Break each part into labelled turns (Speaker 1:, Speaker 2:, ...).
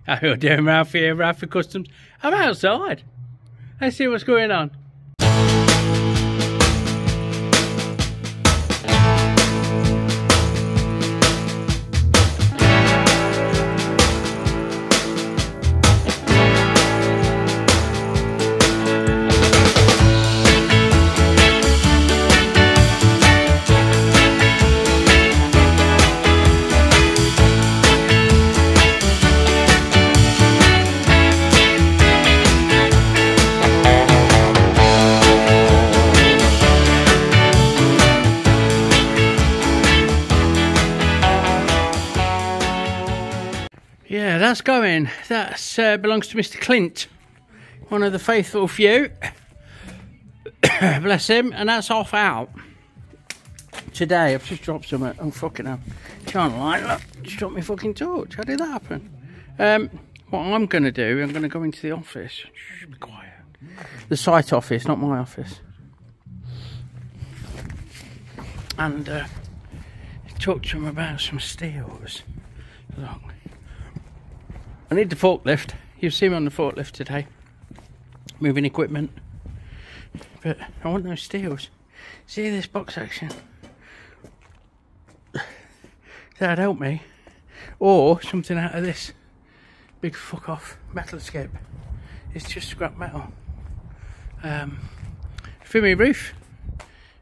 Speaker 1: How you doing, Ralfy here, Ralfy Customs? I'm outside. Let's see what's going on. Yeah, that's going. That belongs to Mr. Clint, one of the faithful few. Bless him. And that's off out today. I've just dropped some. Oh, fucking hell. Can't lie. Look, just dropped my fucking torch. How did that happen? What I'm going to do, I'm going to go into the office. Shh, be quiet. The site office, not my office. And talk to him about some steels. Look. I need the forklift. You'll see me on the forklift today, moving equipment. But I want those steels. See this box action? That'd help me. Or something out of this big fuck off metal skip. It's just scrap metal. For me roof,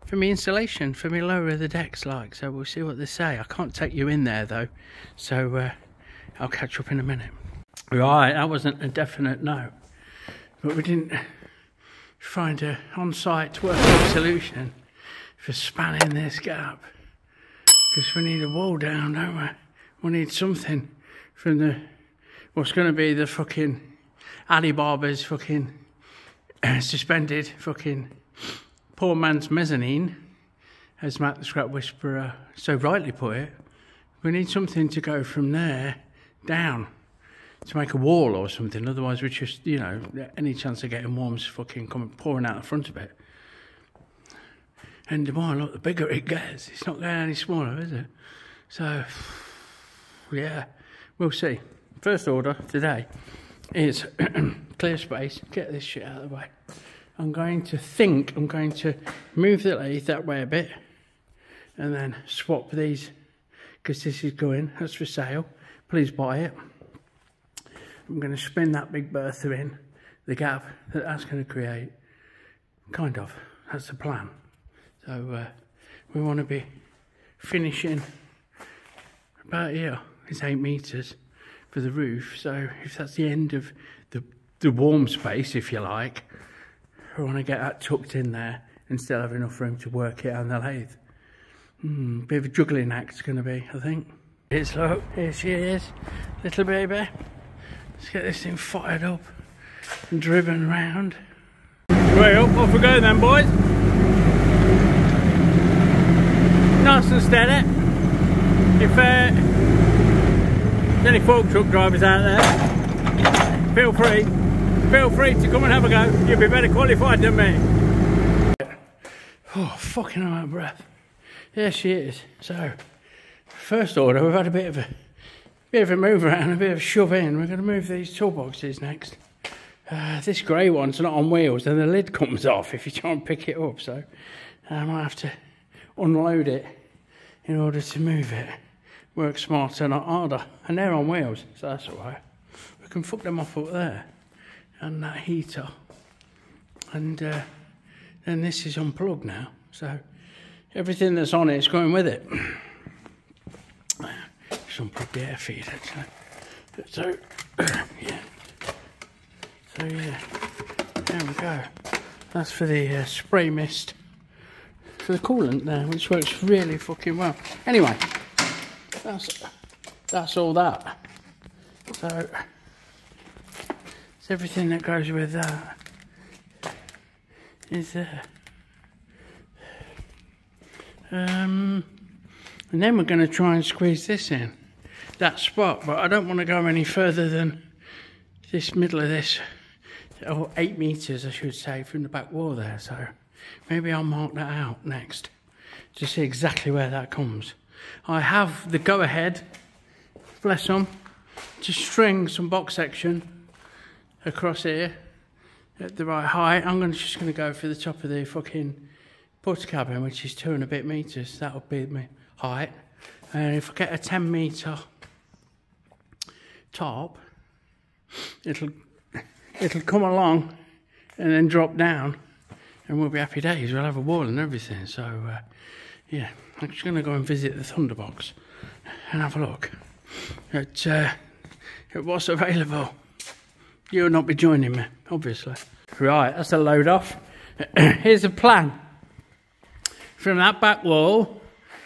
Speaker 1: for me insulation, for me lower of the decks like. So we'll see what they say. I can't take you in there though. So I'll catch up in a minute. Right, that wasn't a definite no, but we didn't find an on-site working solution for spanning this gap, because we need a wall down, don't we? We need something from the what's going to be the fucking Alibaba's fucking suspended fucking poor man's mezzanine, as Matt the Scrap Whisperer so rightly put it. We need something to go from there down to make a wall or something, otherwise we just, you know, any chance of getting worms fucking pouring out the front of it. And the more, look, the bigger it gets, it's not getting any smaller, is it? So, yeah, we'll see. First order today is clear space, get this shit out of the way. I'm going to move the lathe that way a bit and then swap these, because this is going, that's for sale, please buy it. I'm going to spin that big bertha in, the gap that that's going to create. Kind of, that's the plan. So we want to be finishing about here. It's 8 meters for the roof. So if that's the end of the warm space, if you like, we want to get that tucked in there and still have enough room to work it on the lathe. Bit of a juggling act it's going to be, I think. It's look, here she is, little baby. Let's get this thing fired up and driven around. Way up, off we go then, boys. Nice and steady. If there's any fork truck drivers out there, feel free to come and have a go. You'll be better qualified than me. Oh, fucking I'm out of breath. There she is. So, first order, we've had a bit of a move around, a bit of a shove in. We're going to move these toolboxes next. This grey one's not on wheels and the lid comes off if you try and pick it up, so I might have to unload it in order to move it. Work smarter, not harder. And they're on wheels, so that's alright. We can fuck them off up there. And that heater. And then this is unplugged now, so everything that's on it is going with it. Unplug the air feed actually. So yeah. So yeah. There we go. That's for the spray mist. For the coolant there, which works really fucking well. Anyway, that's all that. So it's everything that goes with that is there. And then we're going to try and squeeze this in, that spot, but I don't want to go any further than this middle of this, or 8 meters I should say, from the back wall there. So maybe I'll mark that out next to see exactly where that comes. I have the go-ahead, bless them, to string some box section across here at the right height. I'm just going to go for the top of the fucking porta cabin, which is 2 and a bit meters. That'll be my height. And if I get a 10 meter top, it'll come along and then drop down, and we'll be happy days. We'll have a wall and everything. So yeah, I'm just going to go and visit the Thunderbox and have a look at what's available. You'll not be joining me, obviously. Right, that's a load off. Here's the plan. From that back wall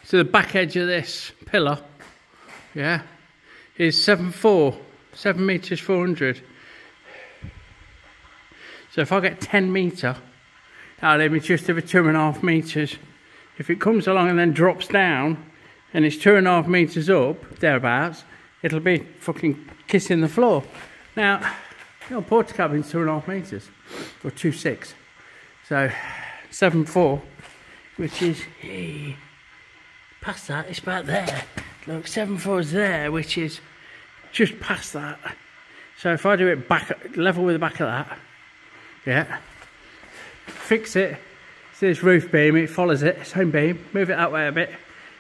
Speaker 1: to the back edge of this pillar, yeah, is 7'4", 7 meters 400. So if I get 10 meter, that'll leave me just over 2.5 meters. If it comes along and then drops down, and it's 2.5 meters up, thereabouts, it'll be fucking kissing the floor. Now, your porta cabin's 2.5 meters, or 2.6. So 7'4", which is past that. It's about there. Look, 7'4" is there, which is just past that. So if I do it back, level with the back of that, yeah, fix it. See this roof beam, it follows it, same beam, move it that way a bit,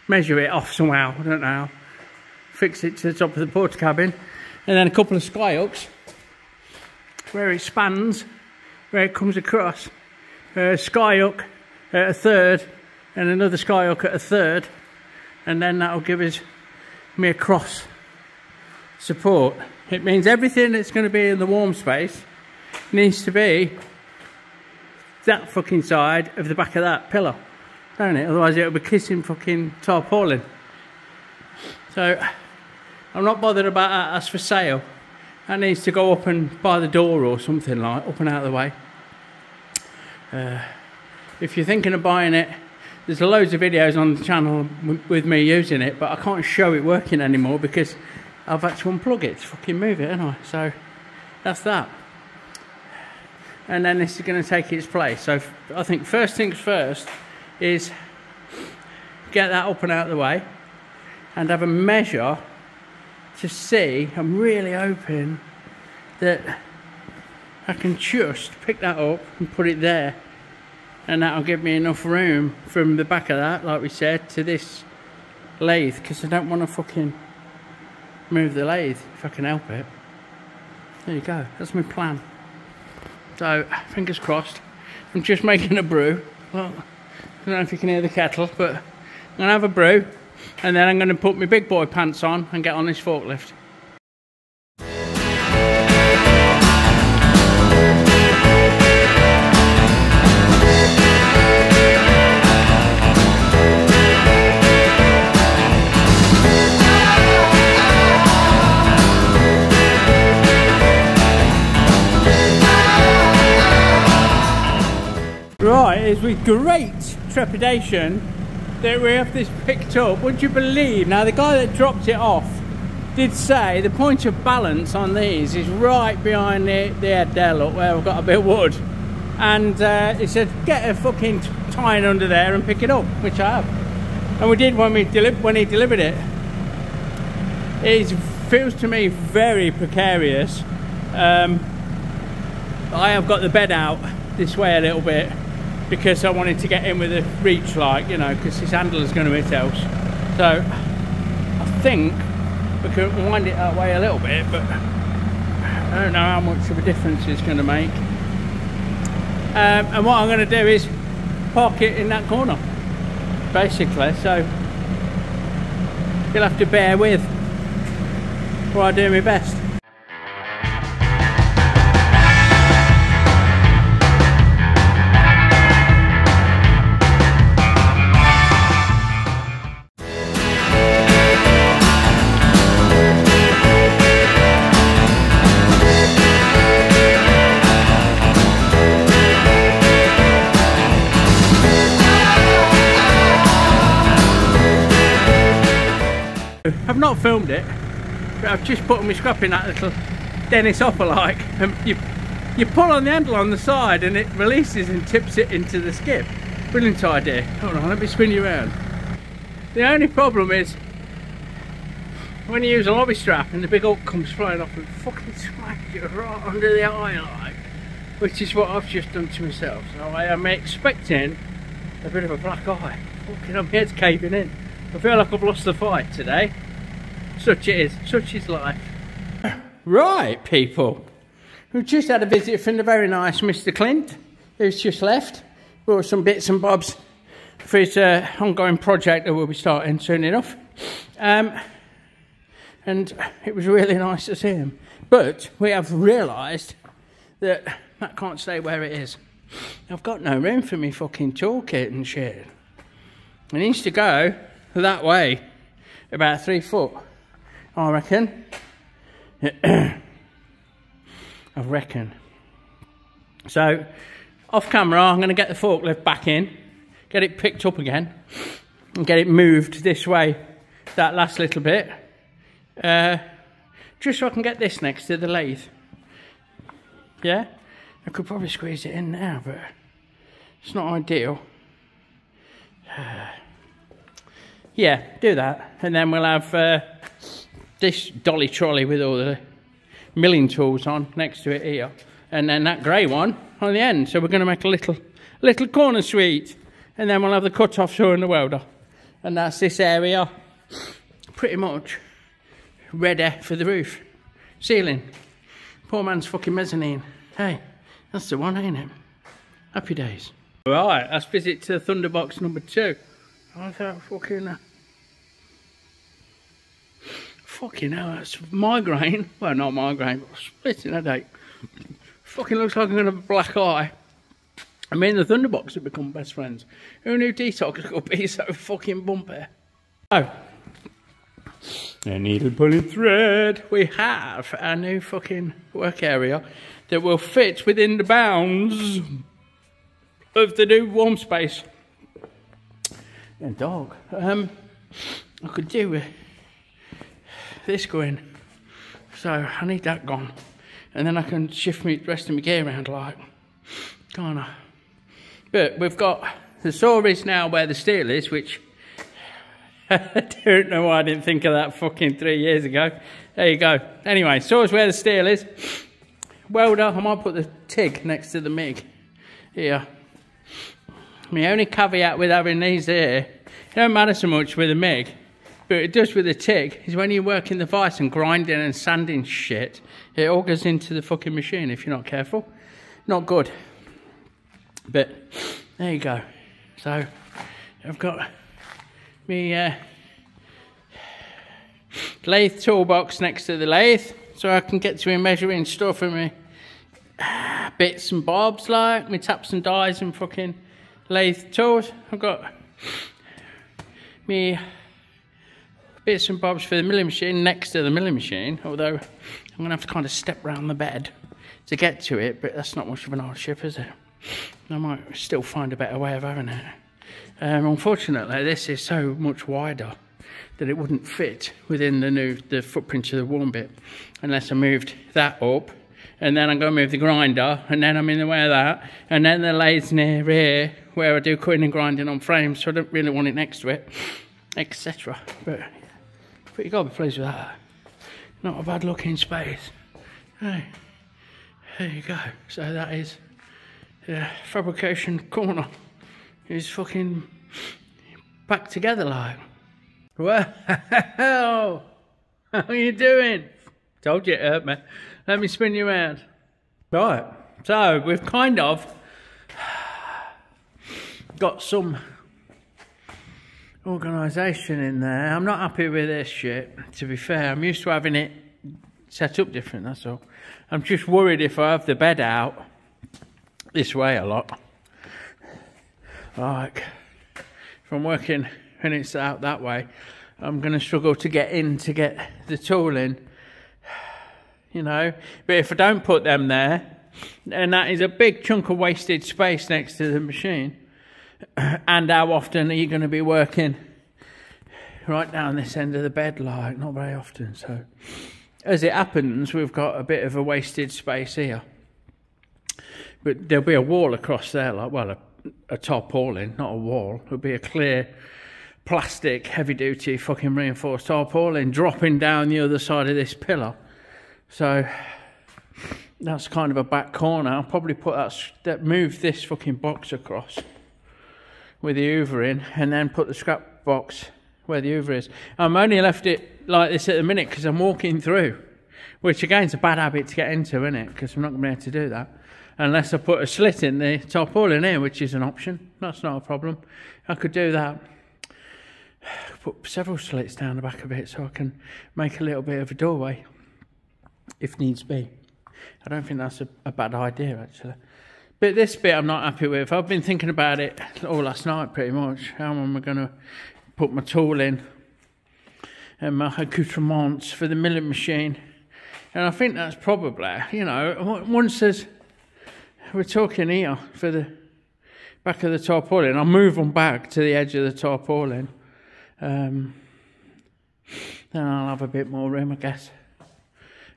Speaker 1: measure it off somehow, I don't know how. Fix it to the top of the porta cabin, and then a couple of sky hooks where it spans, where it comes across. Sky hook at a third, and another sky hook at a third, and then that'll give me a cross support. It means everything that's going to be in the warm space needs to be that fucking side of the back of that pillar, don't it? Otherwise it'll be kissing fucking tarpaulin. So I'm not bothered about that. That's for sale. That needs to go up and by the door or something, like up and out of the way. If you're thinking of buying it, there's loads of videos on the channel with me using it, but I can't show it working anymore because I've had to unplug it to fucking move it, haven't I? So that's that. And then this is going to take its place. So I think first things first is get that up and out of the way and have a measure to see. I'm really hoping that I can just pick that up and put it there, and that'll give me enough room from the back of that, like we said, to this lathe, because I don't want to fucking move the lathe if I can help it. There you go, that's my plan. So fingers crossed. I'm just making a brew. Well, I don't know if you can hear the kettle, but I'm gonna have a brew, and then I'm gonna put my big boy pants on and get on this forklift. Right, it's with great trepidation that we have this picked up. Would you believe? Now the guy that dropped it off did say the point of balance on these is right behind the head there, look, where we've got a bit of wood. And he said, get a fucking tine under there and pick it up, which I have. And we did when he delivered it. It feels to me very precarious. I have got the bed out this way a little bit, because I wanted to get in with a reach, like, you know, because this handle is going to hit else. So I think we can wind it that way a little bit, but I don't know how much of a difference it's going to make. And what I'm going to do is park it in that corner, basically. So you'll have to bear with while I do my best. I've not filmed it, but I've just put my scrap in that little Dennis hopper, like, and you pull on the handle on the side and it releases and tips it into the skip. Brilliant idea. Hold on, let me spin you around. The only problem is when you use a lobby strap and the big hook comes flying off and fucking smacks you right under the eye, like, which is what I've just done to myself. So I am expecting a bit of a black eye. Fucking, my head's caving in. I feel like I've lost the fight today. Such it is, such is life. Right, people. We've just had a visit from the very nice Mr. Clint, who's just left. Brought some bits and bobs for his ongoing project that we'll be starting soon enough. And it was really nice to see him. But we have realised that that can't stay where it is. I've got no room for me fucking toolkit and shit. It needs to go that way, about 3 foot, I reckon. I reckon. So, off camera, I'm going to get the forklift back in, get it picked up again, and get it moved this way, that last little bit, just so I can get this next to the lathe. Yeah? I could probably squeeze it in now, but it's not ideal. Yeah, do that, and then we'll have this dolly trolley with all the milling tools on next to it here, and then that grey one on the end. So we're going to make a little corner suite, and then we'll have the cut-off saw and the welder, and that's this area pretty much ready for the roof ceiling. Poor man's fucking mezzanine. Hey, that's the one, ain't it? Happy days. Right, let's visit to Thunderbox number 2. I thought fucking hell, that's migraine. Well, not migraine, but splitting headache. Fucking looks like I'm gonna have a black eye. I mean, the Thunderbox have become best friends. Who knew Detox could be so fucking bumpy? Oh, a needle pulling thread. We have a new fucking work area that will fit within the bounds of the new warm space. And dog. I could do with this going, so I need that gone, and then I can shift the rest of my gear around, like, kinda. But we've got the saw is now where the steel is, which I don't know why I didn't think of that fucking 3 years ago. There you go. Anyway, saw's where the steel is. Welder, I might put the TIG next to the MIG here. My only caveat with having these here, it don't matter so much with the MIG, but it does with the TIG, is when you're working the vise and grinding and sanding shit, it all goes into the fucking machine if you're not careful. Not good. But there you go. So I've got my lathe toolbox next to the lathe, so I can get to measuring stuff and my bits and bobs, like my taps and dies and fucking lathe tools. I've got me bits and bobs for the milling machine next to the milling machine, although I'm going to have to kind of step round the bed to get to it, but that's not much of an hardship, is it? I might still find a better way of having it. Unfortunately, this is so much wider that it wouldn't fit within the footprint of the warm bit unless I moved that up, and then I'm going to move the grinder, and then I'm in the way of that, and then the lathe's near here where I do cutting and grinding on frames, so I don't really want it next to it, etc. But you got to be pleased with that. Not a bad looking space. Hey, there you go. So that is the fabrication corner. Is fucking back together, like. Well, how are you doing? Told you it hurt me. Let me spin you around. Right, so we've kind of got some organisation in there. I'm not happy with this shit, to be fair. I'm used to having it set up different, that's all. I'm just worried if I have the bed out this way a lot, like if I'm working and it's out that way, I'm going to struggle to get in to get the tool in, you know. But if I don't put them there, then that is a big chunk of wasted space next to the machine. And how often are you going to be working right down this end of the bed? Like, not very often. So as it happens, we've got a bit of a wasted space here, but there'll be a wall across there, like, well, a tarpaulin, not a wall. There'll be a clear plastic heavy duty fucking reinforced tarpaulin dropping down the other side of this pillar. So that's kind of a back corner. I'll probably put move this fucking box across with the hoover in, and then put the scrap box where the hoover is. I'm only left it like this at the minute because I'm walking through, which again is a bad habit to get into, isn't it? Because I'm not going to be able to do that unless I put a slit in the tarpaulin here, which is an option. That's not a problem. I could do that. Put several slits down the back of it so I can make a little bit of a doorway if needs be. I don't think that's a bad idea, actually. But this bit I'm not happy with. I've been thinking about it all last night, pretty much. How am I going to put my tool in and my accoutrements for the milling machine? And I think that's probably, you know, once we're talking here for the back of the tarpaulin, I'll move them back to the edge of the tarpaulin. Then I'll have a bit more room, I guess.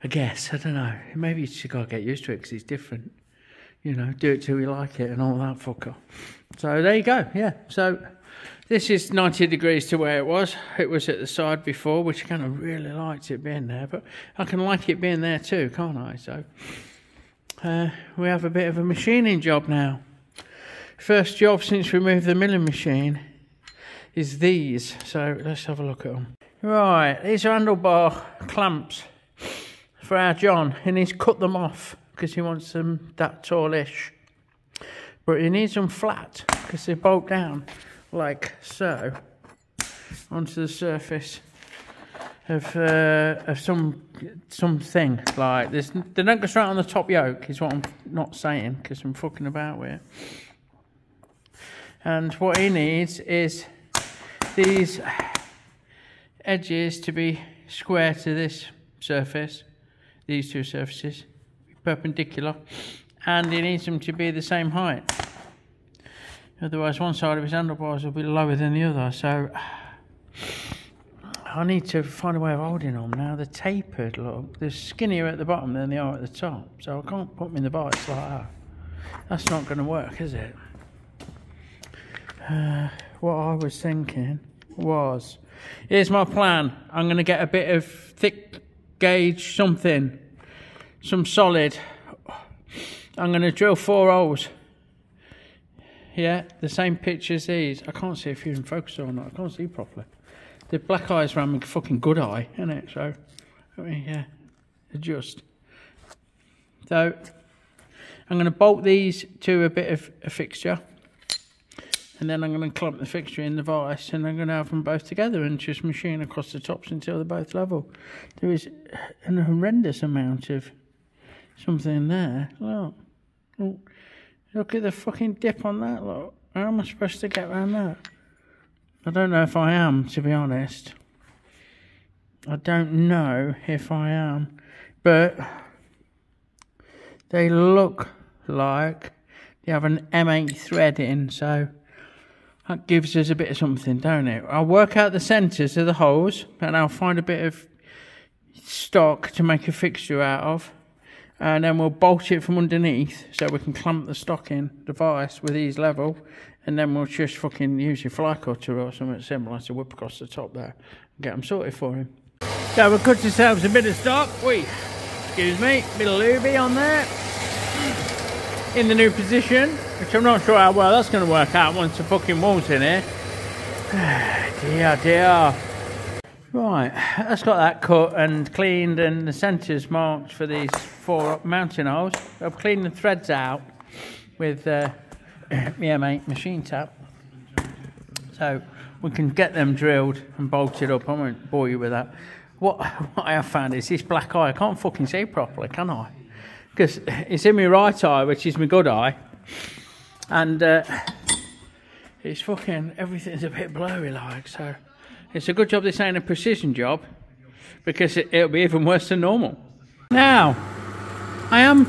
Speaker 1: I don't know. Maybe you just got to get used to it because it's different. You know, do it till you like it and all that fucker. So there you go, yeah. So this is 90 degrees to where it was. It was at the side before, which I kind of really liked it being there. But I can like it being there too, can't I? So we have a bit of a machining job now. First job since we moved the milling machine is these. So let's have a look at them. Right, these are handlebar clamps for our John, and he's cut them off because he wants them that tallish. But he needs them flat because they bolt down like so onto the surface of something like this. They don't go straight on the top yoke, is what I'm not saying because I'm fucking about with it. And what he needs is these edges to be square to this surface, these two surfaces, perpendicular, and he needs them to be the same height. Otherwise one side of his handlebars will be lower than the other, so I need to find a way of holding them. Now they're tapered, look, they're skinnier at the bottom than they are at the top, so I can't put them in the vice like that. That's not going to work, is it? What I was thinking was, here's my plan. I'm going to get a bit of thick gauge something, some solid. I'm going to drill 4 holes. Yeah, the same pitch as these. I can't see if you're in focus or not. I can't see properly. The black eye's around my fucking good eye, isn't it? So, I mean, yeah, adjust. So, I'm going to bolt these to a bit of a fixture. And then I'm going to clamp the fixture in the vise, and I'm going to have them both together and just machine across the tops until they're both level. There is an horrendous amount of something there. Look. Look at the fucking dip on that, look. How am I supposed to get around that? I don't know if I am, to be honest. I don't know if I am. But they look like they have an M8 thread in, so that gives us a bit of something, don't it? I'll work out the centres of the holes, and I'll find a bit of stock to make a fixture out of, and then we'll bolt it from underneath so we can clamp the stock in the vise with ease level, and then we'll just fucking use your fly cutter or something similar to whip across the top there and get them sorted for him. So we'll cut ourselves a bit of stock. Excuse me, bit of lubie on there. In the new position, which I'm not sure how well that's going to work out once the fucking wall's in here. Dear. Right, that's got that cut and cleaned and the centres marked for these 4 mounting holes. I've cleaned the threads out with the M8 machine tap. So we can get them drilled and bolted up. I won't bore you with that. What I have found is this black eye, I can't fucking see properly, can I? Because it's in my right eye, which is my good eye, and it's fucking, everything's a bit blurry like, so it's a good job this ain't a precision job, because it'll be even worse than normal. Now, I am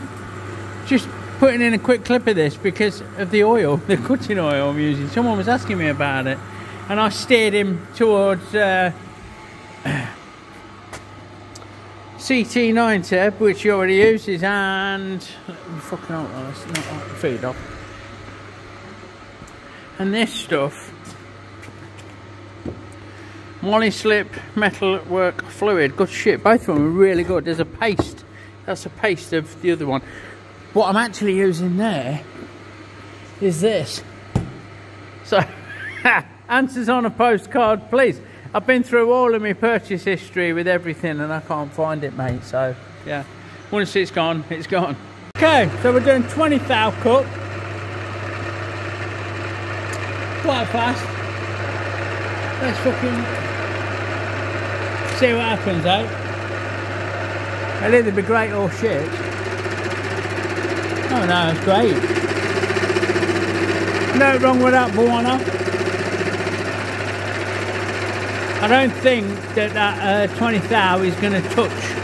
Speaker 1: just putting in a quick clip of this because of the oil, the cutting oil I'm using. Someone was asking me about it, and I steered him towards CT90, which he already uses, and fucking hell, that's not like the feed off. And this stuff Moly-slip Metalwork fluid, good shit. Both of them are really good. There's a paste. That's a paste of the other one. What I'm actually using there is this. So, answers on a postcard, please. I've been through all of my purchase history with everything and I can't find it, mate. So, yeah. Once it's gone, it's gone. Okay, so we're doing 20 thou cut. Quite fast. Let's fucking see what happens, eh? It'll either be great or shit. Oh no, it's great. No wrong with that, Buona. I don't think that 20 thou is going to touch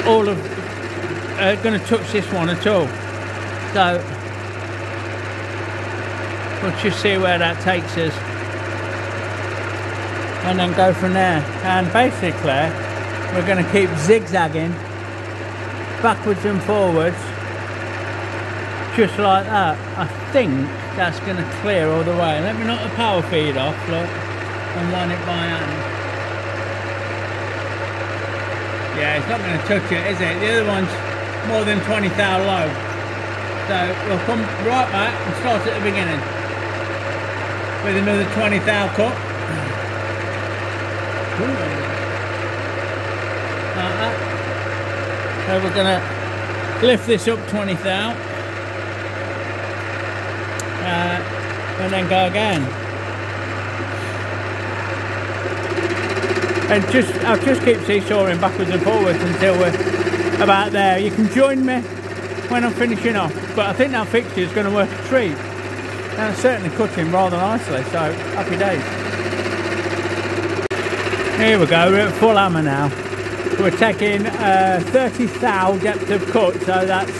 Speaker 1: all of, going to touch this one at all. So we'll just see where that takes us, and then go from there. And basically, we're going to keep zigzagging backwards and forwards, just like that. I think that's going to clear all the way. Let me knock the power feed off, look, and run it by hand. Yeah, it's not going to touch it, is it? The other one's more than 20 thou low. So we'll come right back and start at the beginning with another 20 thou cut. Like that. So we're going to lift this up 20 thou and then go again. And I'll just keep seesawing backwards and forwards until we're about there. You can join me when I'm finishing off, but I think that fixture is going to work a treat. And it's certainly cutting rather nicely, so happy days. Here we go, we're at full hammer now. We're taking 30 thou depth of cut, so that's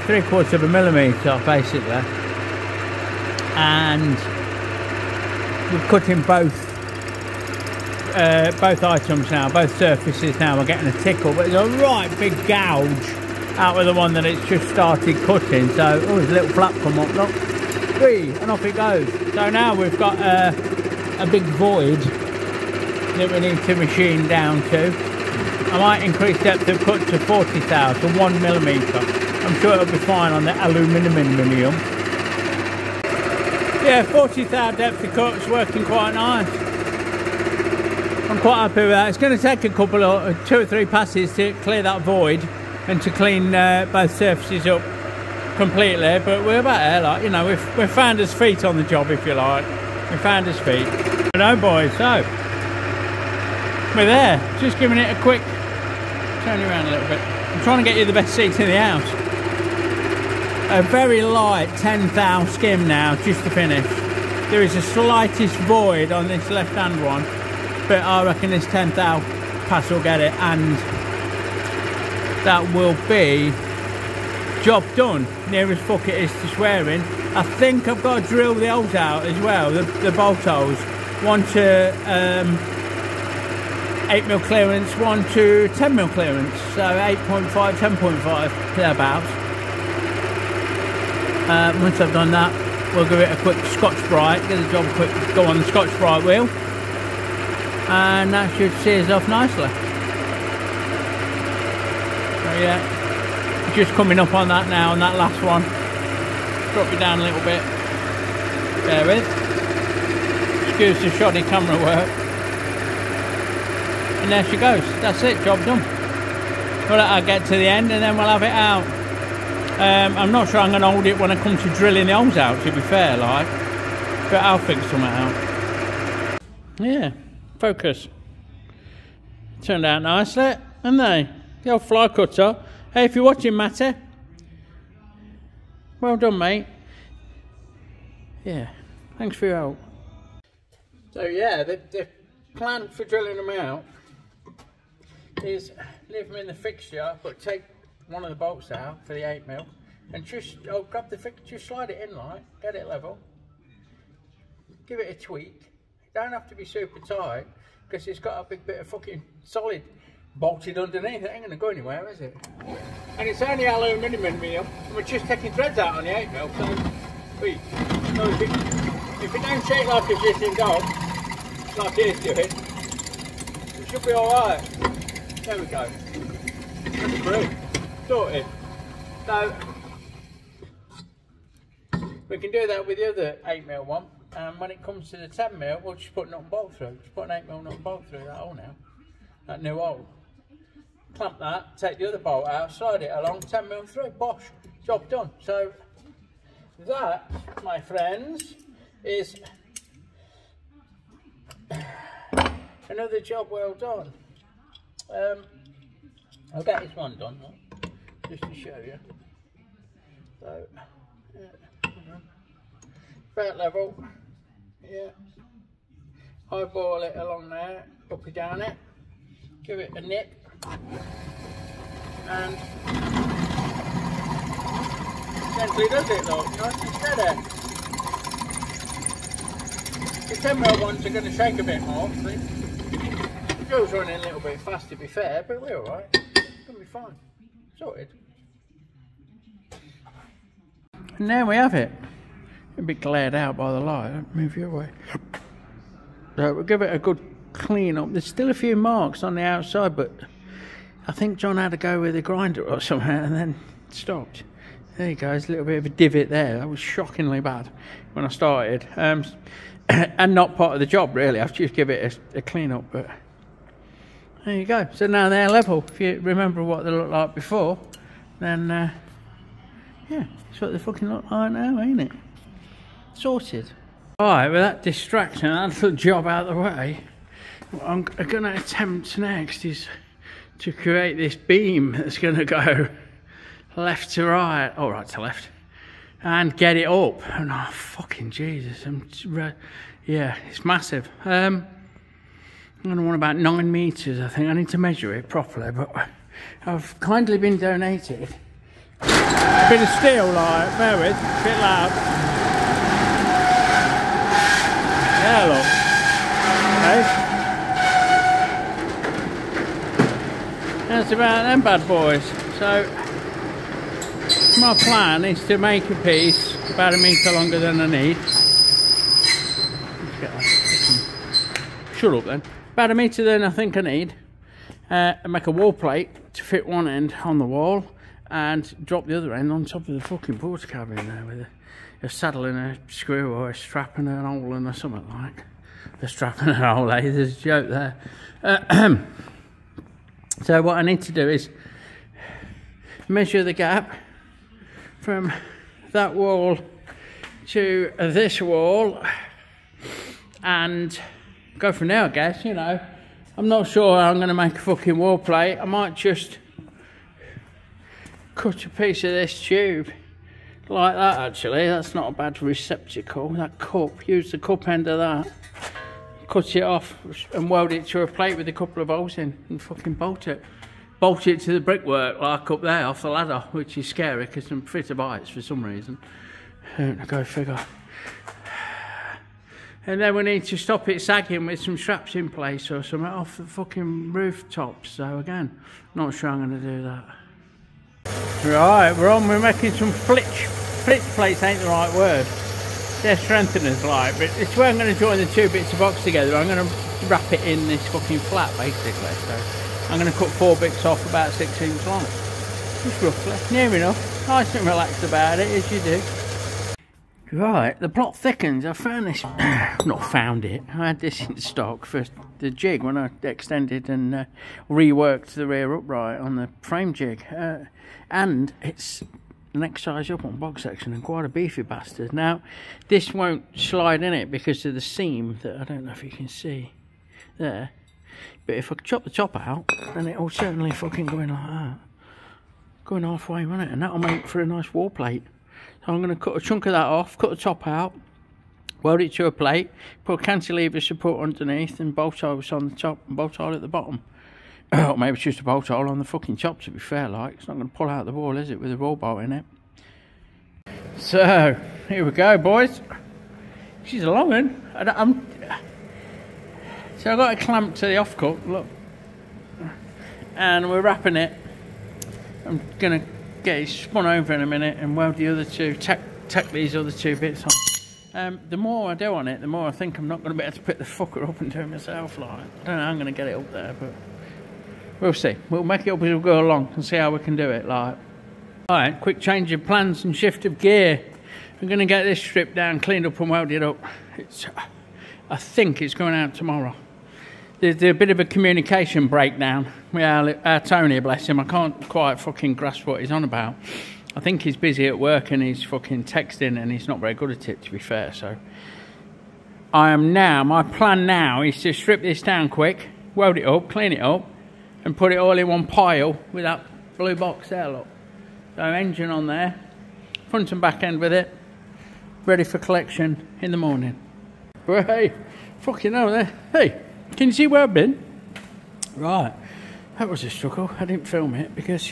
Speaker 1: 3/4 of a millimetre basically. And we're cutting both items now, both surfaces now. We're getting a tickle, but there's a right big gouge out with the one that it's just started cutting. So, oh, there's a little flap come up, look. Whee, and off it goes. So now we've got a big void that we need to machine down to. I might increase depth of cut to 40 thou, to 1 millimetre. I'm sure it'll be fine on the aluminium. Yeah, 40 thou depth of cut's working quite nice. I'm quite happy with that. It's going to take a couple of 2 or 3 passes to clear that void and to clean both surfaces up completely, but we're about there, like, you know, we've found us feet on the job, if you like. We found us feet. Hello boys, so we're there, just giving it a quick turn around a little bit. I'm trying to get you the best seats in the house. A very light 10 thou skim now, just to finish. There is a slightest void on this left hand one, but I reckon this 10 thou pass will get it, and that will be job done. Near as fuck it is to swearing. I think I've got to drill the holes out as well, the bolt holes. One to 8mm clearance, one to 10mm clearance. So 8.5, 10.5, thereabouts. Once I've done that, we'll give it a quick Scotch-Brite, get the job quick, go on the Scotch-Brite wheel, and that should see us off nicely. So yeah, just coming up on that now, on that last one. Drop it down a little bit, bear with. Excuse the shoddy camera work. And there she goes, that's it, job done. We'll let her get to the end and then we'll have it out. I'm not sure I'm going to hold it when I come to drilling the holes out, to be fair, like, but I'll fix something out. Yeah, focus. Turned out nicely, haven't they? The old fly cutter. Hey, if you're watching, Matty, well done, mate. Yeah, thanks for your help. So yeah, the plan for drilling them out is leave them in the fixture, but take one of the bolts out for the 8mm and just grab the fixture, just slide it in, like, get it level, give it a tweak. It don't have to be super tight because it's got a big bit of fucking solid bolted underneath. It ain't going to go anywhere, is it? And it's only aluminium, and we're just taking threads out on the 8mm, so no big If it don't shake like a shitting dog, like it is doing, it should be alright. There we go. That's through. Sorted. So, we can do that with the other 8mm one, and when it comes to the 10mm, we'll just put nut and bolt through. Just put an 8mm nut and bolt through that hole now. That new hole. Clamp that, take the other bolt out, slide it along, 10mm through, bosh, job done. So that, my friends, is another job well done. I'll get this one done, just to show you. So, yeah, about level, yeah. Eyeball it along there, up and down it, give it a nip. And gently does it though, nice and steady. The 10mm ones are going to shake a bit more, see? The drill's running a little bit fast to be fair, but we're alright. It's going to be fine. Sorted. And there we have it. A bit glared out by the light, I'll move you away. So we'll give it a good clean up. There's still a few marks on the outside, but I think John had to go with a grinder or something and then stopped. There you go, there's a little bit of a divot there. That was shockingly bad when I started. And not part of the job really, I've just give it a clean up, but there you go. So now they're level. If you remember what they looked like before, then yeah, that's what they fucking look like now, ain't it? Sorted. Alright, with that distraction, that little job out of the way, what I'm going to attempt next is to create this beam that's going to go left to right, or right to left, and get it up. And oh fucking Jesus, yeah, it's massive. I'm going to want about 9 meters, I think. I need to measure it properly, but I've kindly been donated a bit of steel, like, bear with, a bit loud. Yeah, look. Okay. That's about them bad boys. So my plan is to make a piece about 1 metre longer than I need. Let's get that. Shut up then. About 1 metre than I think I need. And make a wall plate to fit one end on the wall and drop the other end on top of the fucking porter cabin there with a saddle and a screw or a strap and an hole and something like. A strap and a hole, eh? There's a joke there. So what I need to do is measure the gap from that wall to this wall and go from there, I guess, you know. I'm not sure how I'm going to make a fucking wall plate. I might just cut a piece of this tube like that, actually. That's not a bad receptacle. That cup, use the cup end of that. Cut it off and weld it to a plate with a couple of holes in and fucking bolt it. Bolt it to the brickwork like up there off the ladder, which is scary because I'm free to buy it for some reason. Go figure. And then we need to stop it sagging with some straps in place or something off the fucking rooftops. So again, not sure I'm going to do that. Right, we're making some flitch plates ain't the right word. They're strengtheners like, but it's where I'm going to join the two bits of box together. I'm going to wrap it in this fucking flat basically. So I'm going to cut 4 bits off about 6 inches long. Just roughly, near enough. Nice and relaxed about it as you do. Right, the plot thickens. I found this, not found it, I had this in stock for the jig when I extended and reworked the rear upright on the frame jig. And it's the next size up on box section and quite a beefy bastard. Now, this won't slide in it because of the seam that I don't know if you can see there. But if I chop the top out, then it'll certainly fucking go in like that. Going halfway, won't it? And that'll make for a nice wall plate. So I'm going to cut a chunk of that off, cut the top out, weld it to a plate, put a cantilever support underneath and bolt holes on the top and bolt hole at the bottom. Or maybe it's just a bolt hole on the fucking top to be fair, like. It's not going to pull out the wall, is it, with a roll bolt in it. So, here we go, boys. She's a long one. So I've got a clamp to the offcut, look. And we're wrapping it. I'm going to get it spun over in a minute and weld the other two, tack these other two bits on. The more I do on it, the more I think I'm not going to be able to pick the fucker up and do it myself. Like, I don't know how I'm going to get it up there, but we'll see. We'll make it up as we go along and see how we can do it. Like, alright, quick change of plans and shift of gear. We're going to get this stripped down, cleaned up and welded up. I think it's going out tomorrow. There's a bit of a communication breakdown with our Tony, bless him. I can't quite fucking grasp what he's on about. I think he's busy at work and he's fucking texting and he's not very good at it, to be fair. So my plan now is to strip this down quick, weld it up, clean it up and put it all in one pile with that blue box there, look. So engine on there, front and back end with it, ready for collection in the morning. Well, hey, fucking hell there. Hey, can you see where I've been? Right, that was a struggle. I didn't film it because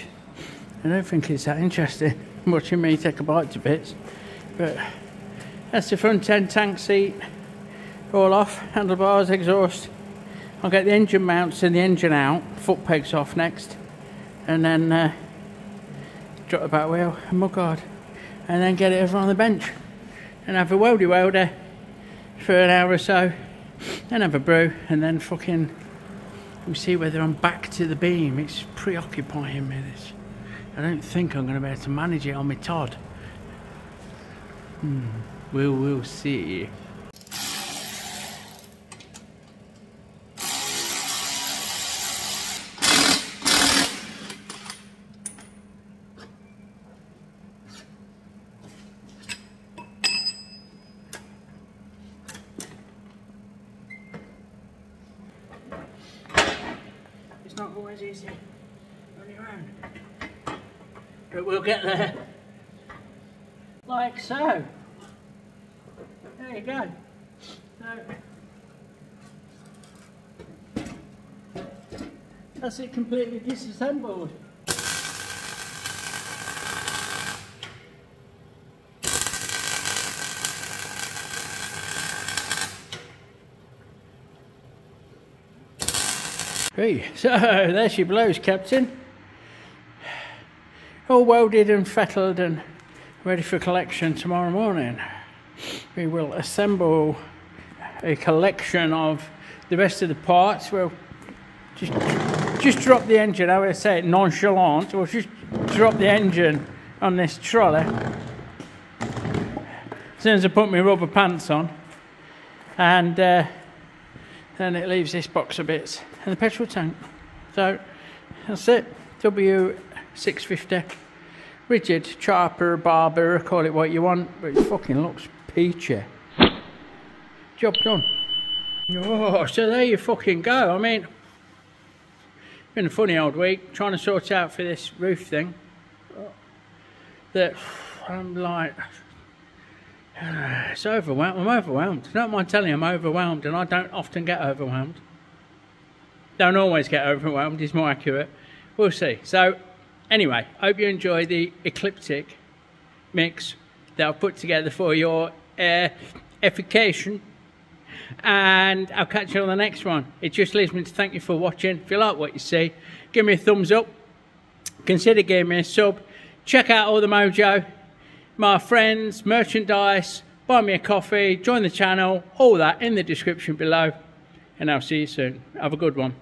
Speaker 1: I don't think it's that interesting watching me take a bite to bits. But that's the front end, tank seat, all off, handlebars, exhaust. I'll get the engine mounts and the engine out, foot pegs off next, and then drop the back wheel and mudguard, and then get it over on the bench and have a welder for an hour or so, then have a brew, and then fucking we'll see whether I'm back to the beam. It's preoccupying me, this. I don't think I'm going to be able to manage it on my Todd. We'll see. It's not always easy on your own. But we'll get there, like so. There you go. So, that's it completely disassembled. Hey, so there she blows, Captain. All welded and fettled and ready for collection tomorrow morning. We will assemble a collection of the rest of the parts. We'll just drop the engine. I would say it nonchalant. We'll just drop the engine on this trolley as soon as I put my rubber pants on, and then it leaves this box of bits and the petrol tank. So that's it. W650 rigid chopper, barber, call it what you want, but it fucking looks peachy. Job done. Oh, so there you fucking go. I mean, been a funny old week trying to sort out for this roof thing. That I'm like, it's overwhelmed. I'm overwhelmed. Don't mind telling you, I'm overwhelmed, and I don't often get overwhelmed. Don't always get overwhelmed, is more accurate. We'll see. So anyway, hope you enjoy the ecliptic mix that I've put together for your edification, and I'll catch you on the next one. It just leaves me to thank you for watching. If you like what you see, give me a thumbs up, consider giving me a sub, check out all the mojo, my friends, merchandise, buy me a coffee, join the channel, all that in the description below, and I'll see you soon. Have a good one.